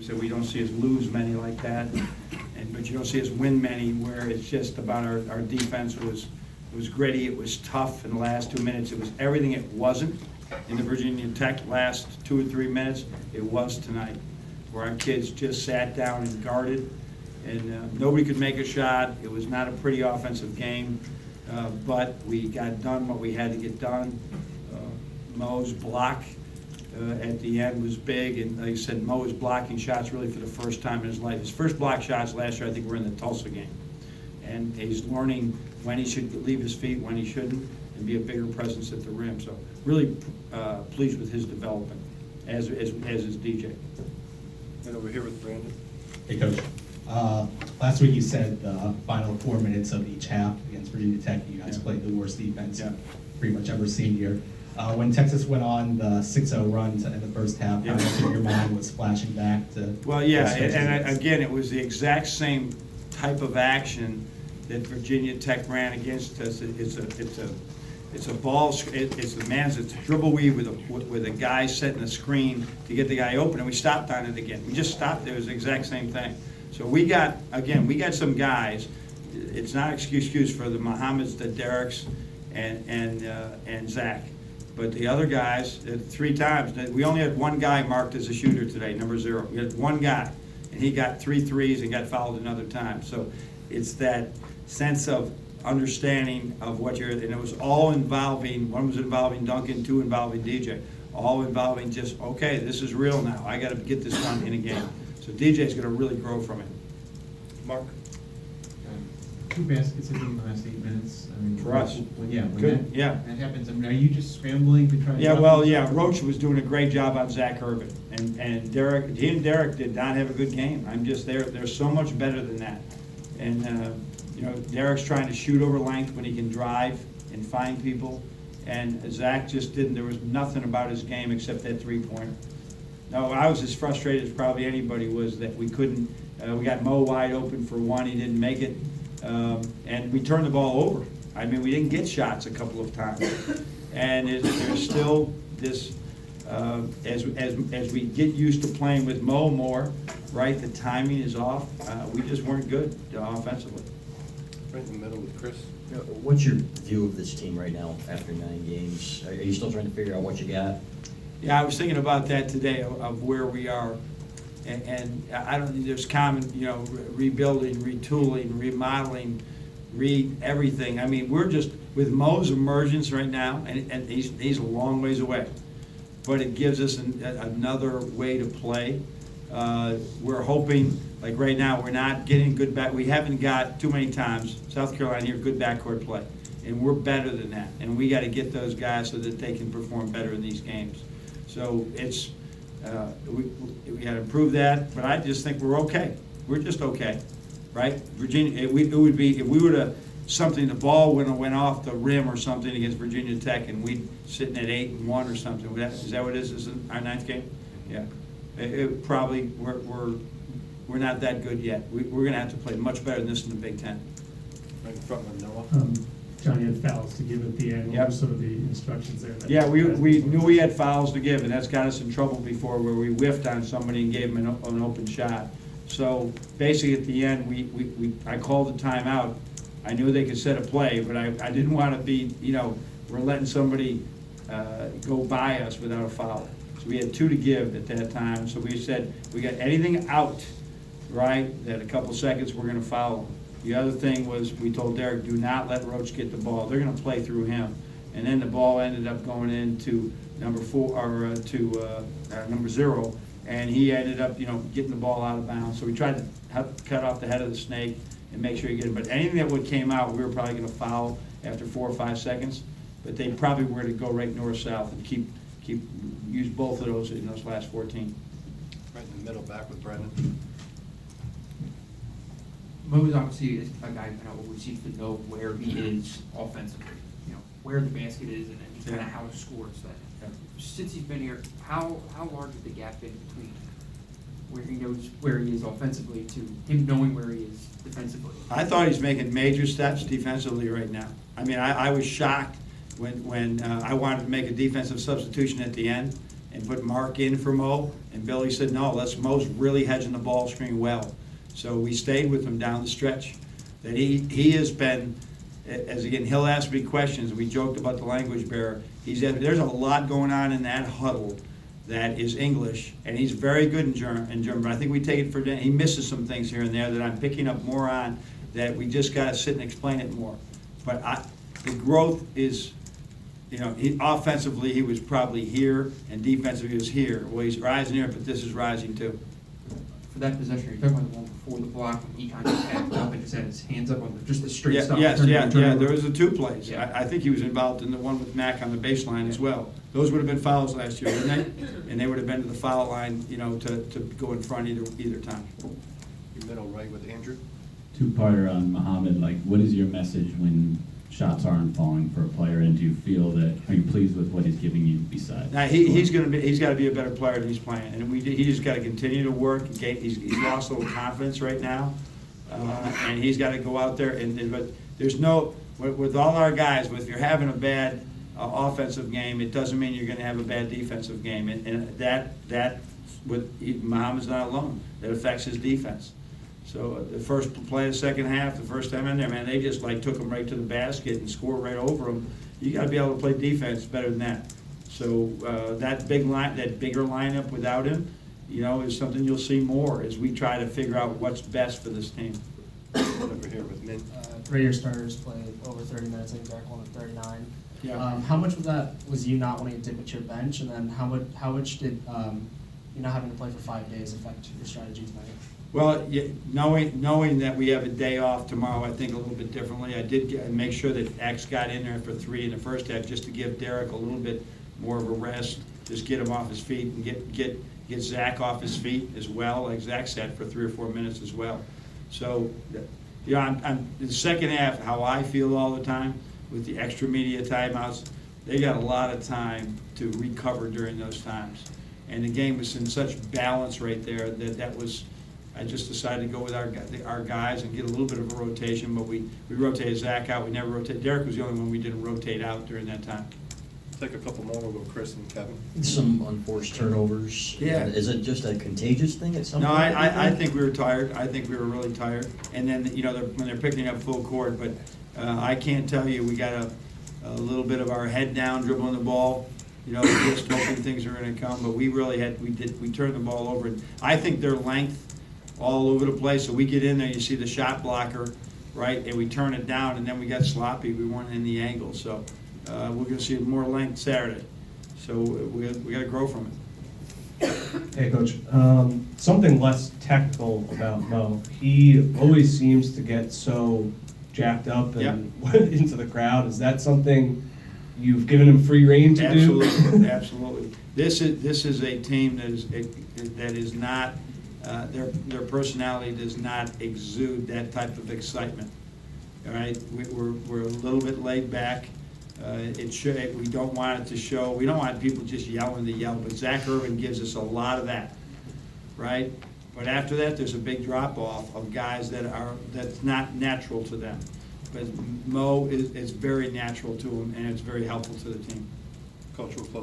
So we don't see us lose many like that, but you don't see us win many where it's just about our defense was gritty, it was tough in the last 2 minutes. It was everything it wasn't in the Virginia Tech last 2 or 3 minutes. It was tonight, where our kids just sat down and guarded, and nobody could make a shot. It was not a pretty offensive game, but we got done what we had to get done. Mo's block at the end was big, and like I said, Mo is blocking shots really for the first time in his life. His first block shots last year, I think, were in the Tulsa game. And he's learning when he should leave his feet, when he shouldn't, and be a bigger presence at the rim. So really pleased with his development, as is DJ. And over here with Brandon. Hey, Coach. Last week you said the final 4 minutes of each half against Virginia Tech, you guys played the worst defense pretty much ever seen here. When Texas went on the 6-0 run in the first half, how much of your mind was flashing back to? Well, yeah, and again, it was the exact same type of action that Virginia Tech ran against us. It's a ball. It's the man's. It's a dribble weave with a guy setting a screen to get the guy open, and we stopped on it again. We just stopped. It was the exact same thing. So we got some guys. It's not excuse for the Mohammeds, the Derricks, and Zach. But the other guys, 3 times, we only had one guy marked as a shooter today, number 0. We had one guy, and he got 3 threes and got fouled another time. So it's that sense of understanding of what and it was all involving, one was involving Duncan, 2 involving DJ, all involving just, okay, this is real now. I got to get this done in a game. So DJ's going to really grow from it. Mark? 2 baskets in the last 8 minutes. I mean, For us. When Good, that happens, I mean, are you just scrambling to try to? Yeah, well, yeah, Roach was doing a great job on Zach Herbert, and Derek, he and Derek did not have a good game. I'm just, they're so much better than that. And, you know, Derek's trying to shoot over length when he can drive and find people, and Zach just didn't, there was nothing about his game except that 3-pointer. No, I was as frustrated as probably anybody was that we couldn't, we got Mo wide open for one, he didn't make it, and we turned the ball over. I mean, we didn't get shots a couple of times. And there's still this, as we get used to playing with Mo more, right, the timing is off. We just weren't good offensively. Right in the middle with Chris. What's your view of this team right now after 9 games? Are you still trying to figure out what you got? Yeah, I was thinking about that today of where we are. And I don't, there's common, you know, rebuilding, retooling, remodeling, everything. I mean, we're just, with Mo's emergence right now, and he's a long ways away, but it gives us another way to play. We're hoping, like right now, we're not getting good back. We haven't got too many times, South Carolina here, good backcourt play. And we're better than that. And we got to get those guys so that they can perform better in these games. So it's, we got to improve that, but I just think we're okay. We're just okay, right? Virginia, it would be, if we were to, the ball went off the rim or something against Virginia Tech and we'd sitting at 8-1 or something. Is that what it is? Is it our 9th game? Yeah. It probably, we're not that good yet. We're going to have to play much better than this in the Big Ten. Right in front of Noah. Johnny had fouls to give at the end. Yep. What were sort of the instructions there? Yeah, we knew we had fouls to give, and that's got us in trouble before, where we whiffed on somebody and gave them an open shot. So basically at the end, I called the timeout. I knew they could set a play, but I didn't want to be, you know, we're letting somebody go by us without a foul. So we had 2 to give at that time. So we said, we got anything out, right, that a couple seconds we're going to foul them. The other thing was, we told Derek, do not let Roach get the ball. They're going to play through him. And then the ball ended up going into number 0, and he ended up, you know, getting the ball out of bounds. So we tried to cut off the head of the snake and make sure you get it. But anything that came out, we were probably going to foul after 4 or 5 seconds. But they probably were to go right north-south and keep use both of those in those last 14. Right in the middle, back with Brandon. Mo's obviously a guy who seems to know where he is offensively, you know, where the basket is and kind of how to score stuff. Yeah. Since he's been here, how large has the gap been between where he knows where he is offensively to him knowing where he is defensively? I thought he's making major steps defensively right now. I mean, I was shocked when I wanted to make a defensive substitution at the end, and put Mark in for Mo, and Billy said, no, Mo's really hedging the ball screen well. So we stayed with him down the stretch. That he has been, as again, he'll ask me questions. We joked about the language barrier. There's a lot going on in that huddle that is English, and he's very good in German, but I think we take it for granted. He misses some things here and there that I'm picking up more on, that we just gotta sit and explain it more. But the growth is, offensively, he was probably here, and defensively, he was here. Well, he's rising here, but this is rising too. For that possession, you're talking about the one before the block, when he kind of just backed up and just had his hands up on just the straight Yeah, stuff. yes, turning yeah, and turning yeah, over. there was the two plays. Yeah. I think he was involved in the one with Mack on the baseline as well. Those would have been fouls last year, wouldn't they? And they would have been to the foul line, to go in front either time. Your middle right with Andrew. Two-parter on Muhammad, what is your message when shots aren't falling for a player, and do you feel are you pleased with what he's giving you besides? Now, he's got to be a better player than he's playing, and he just got to continue to work. He's lost a little confidence right now, and he's got to go out there but there's no, with all our guys, if you're having a bad offensive game, it doesn't mean you're going to have a bad defensive game, and that with Muhammad's not alone. That affects his defense. So the first play of the second half, the first time in there, man, they just took him right to the basket and scored right over him. You got to be able to play defense better than that. So that bigger lineup without him, is something you'll see more as we try to figure out what's best for this team. Over here with Mint. 3 of your starters played over 30 minutes. I think Derek won at 39. Yeah. How much of that was you not wanting to dip at your bench, and then how much did you not having to play for 5 days affect your strategy tonight? Well, knowing that we have a day off tomorrow, I think a little bit differently. I did make sure that X got in there for 3 in the first half, just to give Derek a little bit more of a rest, just get him off his feet and get Zach off his feet as well, like Zach said, for 3 or 4 minutes as well. So, I'm the second half, how I feel all the time with the extra media timeouts, they got a lot of time to recover during those times. And the game was in such balance right there that was. I just decided to go with our guys and get a little bit of a rotation, but we rotated Zach out. We never rotated. Derek was the only one we didn't rotate out during that time. Take a couple more, we'll go Chris and Kevin. Some unforced turnovers. Yeah. Is it just a contagious thing at some No, point? I think we were tired. I think we were really tired. And then, when they're picking up full court, but I can't tell you, we got a little bit of our head down dribbling the ball, just hoping things are going to come, but we really we turned the ball over. And I think their length all over the place. So we get in there, you see the shot blocker, right, and we turn it down, and then we got sloppy. We weren't in the angle. So we're going to see more length Saturday. So we got to grow from it. Hey, Coach. Something less technical about Mo. He always seems to get so jacked up and into the crowd. Is that something you've given him free rein to do? Absolutely, absolutely. This is a team that is not. Their personality does not exude that type of excitement. All right, we're a little bit laid back. We don't want it to show. We don't want people just yelling to yell. But Zach Irvin gives us a lot of that, right? But after that, there's a big drop off of guys that's not natural to them. But Mo is very natural to him, and it's very helpful to the team. Coach, we'll close